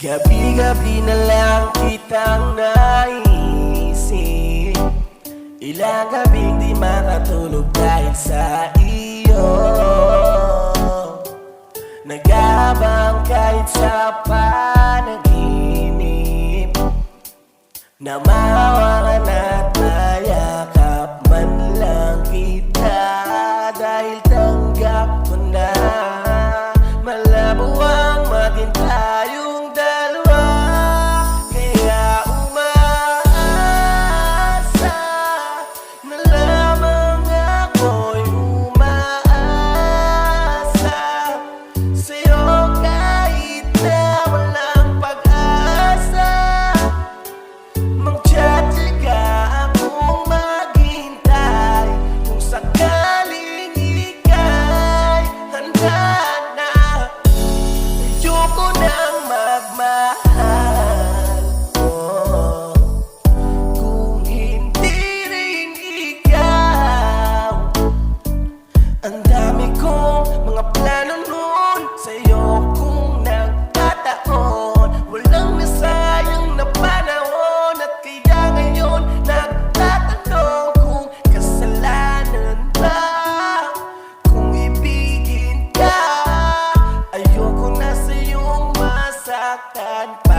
Gabi-gabi na lang kitang naisip, ilang gabing di makatulog dahil sa iyo. Nag-aabang kahit sa panaginip, na mahawakan at mayakap man lang kita. Dahil tanggap ko na malabo ang maging tayong dalawa. Kaya umaasa na lamang ako'y umaasa sa'yo kahit na walang pag-asa. Magtsatsaga akong maghintay kung sakaling ika'y handa na. Ayoko nang magmahal kung hindi rin ikaw. Ang dami kong mga plano nun sa'yo kung nagkataon. Walang nasayang na panahon at kaya ngayon nagtatanong kung kasalanan ba kung ibigin ka. Ayoko na sa'yong masaktan pa.